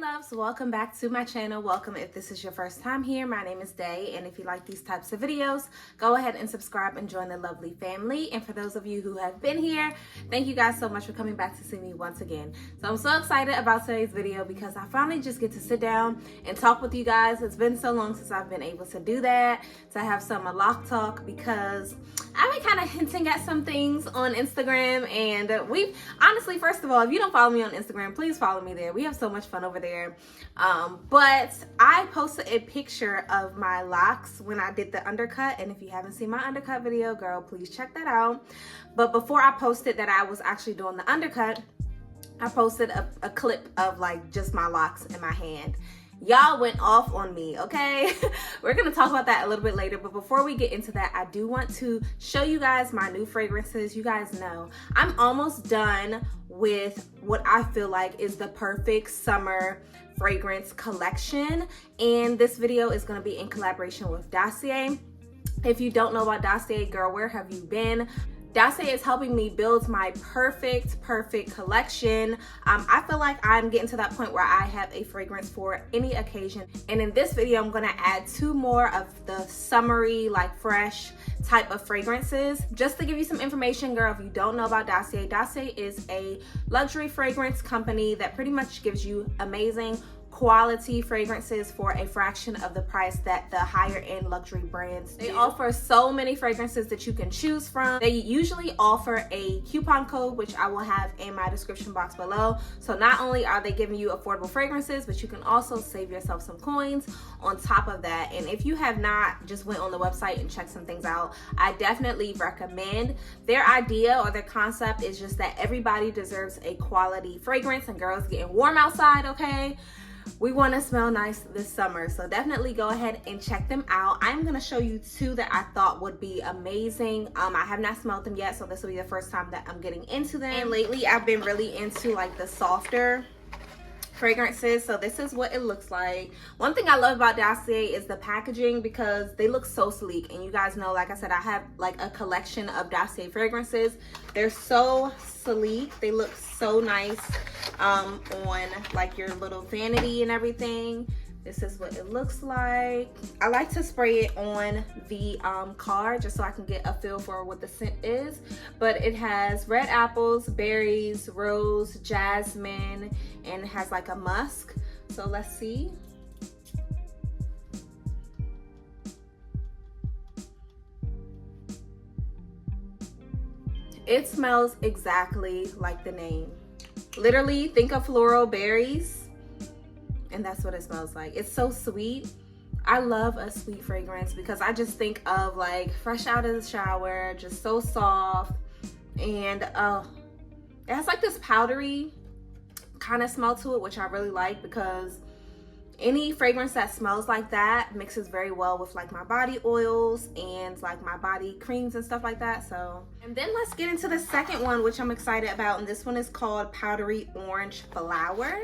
loves, welcome back to my channel. Welcome if this is your first time here. My name is Day, and if you like these types of videos, go ahead and subscribe and join the lovely family. And for those of you who have been here, thank you guys so much for coming back to see me once again. So I'm so excited about today's video because I finally just get to sit down and talk with you guys. It's been so long since I've been able to do that, to have some loc talk, because I've been kind of hinting at some things on Instagram, and we've honestly, first of all, if you don't follow me on Instagram, please follow me there. We have so much fun over there. But I posted a picture of my locks when I did the undercut, and if you haven't seen my undercut video, girl, please check that out. But before I posted that I was actually doing the undercut, I posted a clip of like just my locks in my hand. Y'all went off on me, okay? We're gonna talk about that a little bit later, but before we get into that, I do want to show you guys my new fragrances. You guys know I'm almost done with what I feel like is the perfect summer fragrance collection, and this video is gonna be in collaboration with Dossier. If you don't know about Dossier, girl, where have you been? Dossier is helping me build my perfect collection. I feel like I'm getting to that point where I have a fragrance for any occasion. And in this video, I'm gonna add 2 more of the summery, like fresh type of fragrances. Just to give you some information, girl, if you don't know about Dossier, Dossier is a luxury fragrance company that pretty much gives you amazing quality fragrances for a fraction of the price that the higher end luxury brands do. They offer so many fragrances that you can choose from. They usually offer a coupon code, which I will have in my description box below. So not only are they giving you affordable fragrances, but you can also save yourself some coins on top of that. And if you have not just went on the website and checked some things out, I definitely recommend. Their idea or their concept is just that everybody deserves a quality fragrance, and girls, getting warm outside, okay? We want to smell nice this summer, so definitely go ahead and check them out. I'm going to show you 2 that I thought would be amazing. I have not smelled them yet, so this will be the first time that I'm getting into them. And lately I've been really into like the softer fragrances, so this is what it looks like. One thing I love about Dossier is the packaging, because they look so sleek. And you guys know, like I said, I have like a collection of Dossier fragrances. They're so sleek, they look so nice on like your little vanity and everything. This is what it looks like. I like to spray it on the car just so I can get a feel for what the scent is. But it has red apples, berries, rose, jasmine, and it has like a musk. So let's see. It smells exactly like the name. Literally, think of floral berries, and that's what it smells like. It's so sweet. I love a sweet fragrance because I just think of like fresh out of the shower, just so soft. And it has like this powdery kind of smell to it, which I really like, because any fragrance that smells like that mixes very well with like my body oils and like my body creams and stuff like that. So, and then let's get into the second one, which I'm excited about, and this one is called Powdery Orange Flower.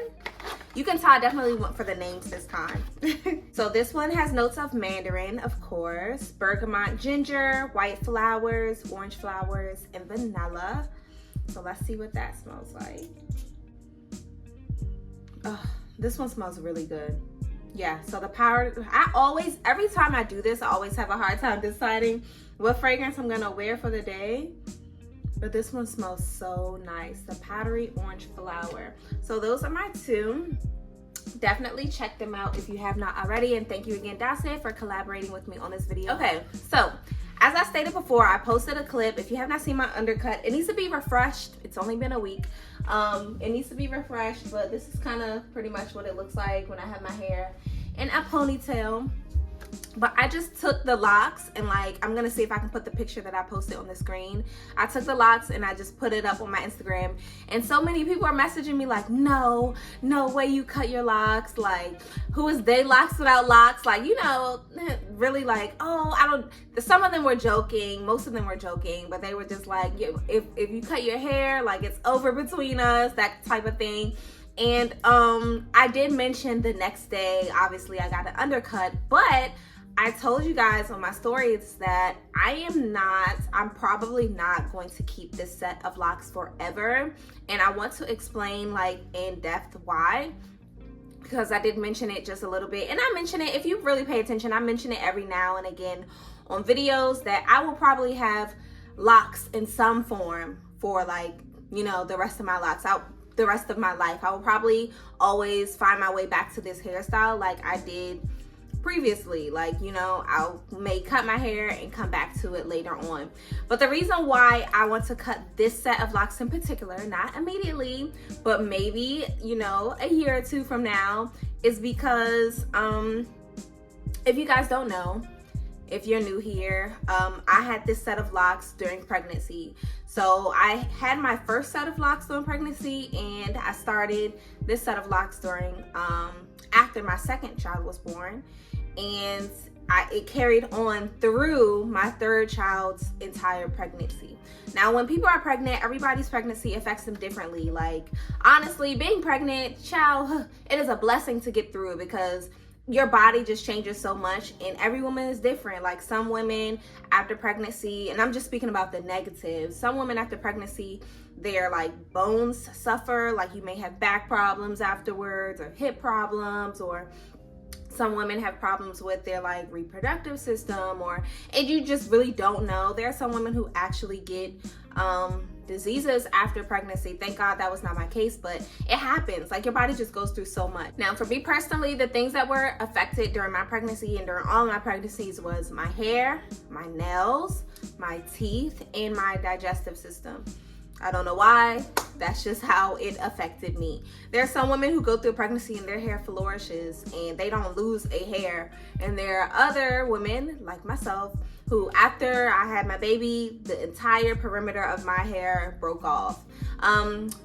You can tell I definitely went for the names this time. So this one has notes of mandarin, of course, bergamot, ginger, white flowers, orange flowers, and vanilla. So let's see what that smells like. Oh, this one smells really good. Yeah, so the powder, every time I do this, I always have a hard time deciding what fragrance I'm gonna wear for the day. But this one smells so nice, the Powdery Orange Flower. So those are my 2. Definitely check them out if you have not already. And thank you again, Dossier, for collaborating with me on this video. Okay, so as I stated before, I posted a clip. If you have not seen my undercut, it needs to be refreshed. It's only been a week. It needs to be refreshed, but this is kind of pretty much what it looks like when I have my hair in a ponytail. But I just took the locks and like, I'm gonna see if I can put the picture that I posted on the screen. I took the locks and I just put it up on my Instagram, and so many people are messaging me like, no way you cut your locks. Like, who is they locks without locks? Like, you know, really like, oh, I don't, some of them were joking, most of them were joking, but they were just like, if you cut your hair, like it's over between us, that type of thing. And I did mention the next day, obviously I got an undercut, but I told you guys on my stories that I'm probably not going to keep this set of locks forever. And I want to explain like in depth why. because I did mention it just a little bit. And I mention it, if you really pay attention, I mention it every now and again on videos, that I will probably have locks in some form for like, you know, the rest of my life. I will probably always find my way back to this hairstyle like I did previously. Like, you know, I may cut my hair and come back to it later on. But the reason why I want to cut this set of locks in particular, not immediately, but maybe, you know, a year or two from now, is because if you guys don't know, if you're new here, I had this set of locks during pregnancy. So I had my first set of locks during pregnancy, and I started this set of locks during after my second child was born, and it carried on through my third child's entire pregnancy. Now, when people are pregnant, everybody's pregnancy affects them differently. Like, honestly, being pregnant, child, it is a blessing to get through, because your body just changes so much, and every woman is different. Like, some women after pregnancy, and I'm just speaking about the negatives, some women after pregnancy, their like bones suffer, like you may have back problems afterwards, or hip problems, or some women have problems with their like reproductive system, and you just really don't know. There are some women who actually get diseases after pregnancy. Thank God that was not my case, but it happens. Like, your body just goes through so much. Now, for me personally, the things that were affected during my pregnancy and during all my pregnancies was my hair, my nails, my teeth, and my digestive system. I don't know why. That's just how it affected me. There are some women who go through pregnancy and their hair flourishes and they don't lose a hair. And there are other women like myself who, after I had my baby, the entire perimeter of my hair broke off.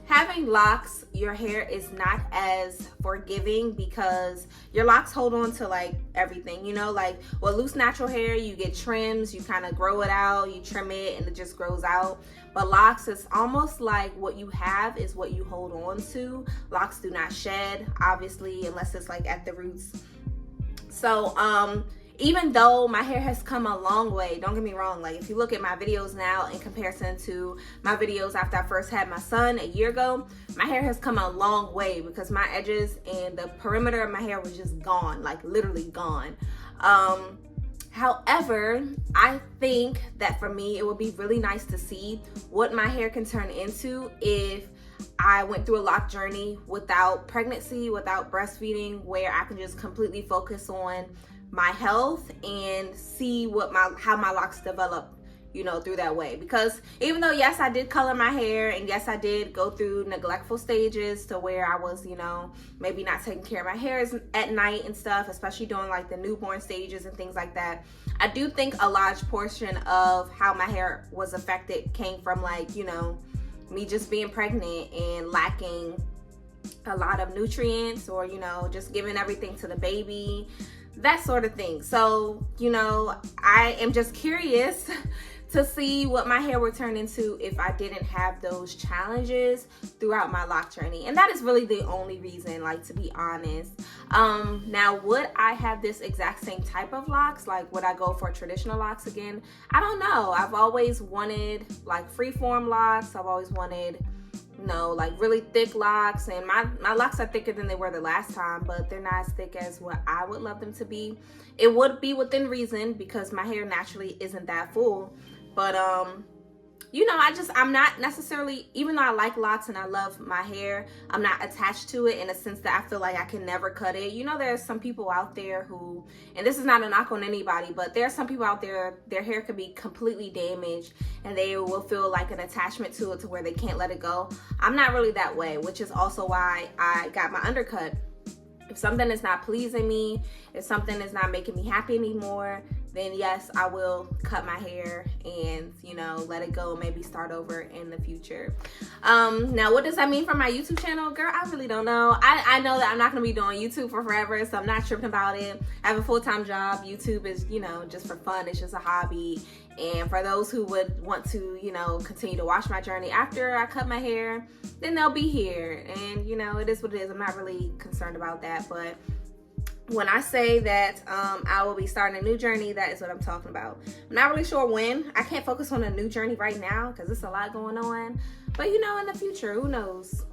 Having locks, your hair is not as forgiving because your locks hold on to like everything, you know, like, well, loose natural hair, you get trims, you kind of grow it out, you trim it, and it just grows out. But locks, it's almost like what you have is what you hold on to. Locks do not shed, obviously, unless it's like at the roots. So, even though my hair has come a long way, don't get me wrong, like if you look at my videos now in comparison to my videos after I first had my son a year ago, my hair has come a long way because my edges and the perimeter of my hair was just gone, like literally gone. However, I think that for me, it would be really nice to see what my hair can turn into if I went through a lock journey without pregnancy, without breastfeeding, where I can just completely focus on my health and see what how my locks develop, you know, through that way. Because even though, yes, I did color my hair, and yes, I did go through neglectful stages to where I was, you know, maybe not taking care of my hair at night and stuff, especially during like the newborn stages and things like that. I do think a large portion of how my hair was affected came from, like, you know, me just being pregnant and lacking a lot of nutrients, or, you know, just giving everything to the baby, that sort of thing. So, you know, I am just curious to see what my hair would turn into if I didn't have those challenges throughout my lock journey. And that is really the only reason, like, to be honest. Now, would I have this exact same type of locks? Like, would I go for traditional locks again? I don't know. I've always wanted like freeform locks. I've always wanted, you know, like really thick locks, and my locks are thicker than they were the last time, but they're not as thick as what I would love them to be. It would be within reason because my hair naturally isn't that full, but you know, I'm not necessarily, even though I like locks and I love my hair, I'm not attached to it in a sense that I feel like I can never cut it. You know, there's some people out there who, and this is not a knock on anybody, but there are some people out there, their hair could be completely damaged and they will feel like an attachment to it to where they can't let it go. I'm not really that way, which is also why I got my undercut. If something is not pleasing me, if something is not making me happy anymore, then yes, I will cut my hair and, you know, let it go, maybe start over in the future. Now, what does that mean for my YouTube channel? Girl, I really don't know. I know that I'm not going to be doing YouTube for forever, so I'm not tripping about it. I have a full-time job. YouTube is, you know, just for fun. It's just a hobby. And for those who would want to, you know, continue to watch my journey after I cut my hair, then they'll be here. And, you know, it is what it is. I'm not really concerned about that, but when I say that I will be starting a new journey, that is what I'm talking about. I'm not really sure when. I can't focus on a new journey right now because there's a lot going on. But, you know, in the future, who knows?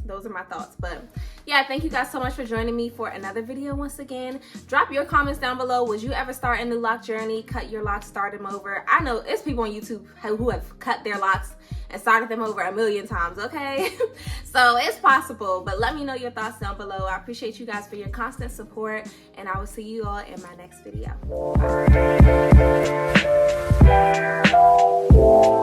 those are my thoughts. But yeah, thank you guys so much for joining me for another video. Once again, drop your comments down below. Would you ever start a new lock journey? Cut your locks, start them over. I know it's people on YouTube who have cut their locks and started them over 1,000,000 times, okay? So it's possible, but let me know your thoughts down below. I appreciate you guys for your constant support, and I will see you all in my next video. Bye.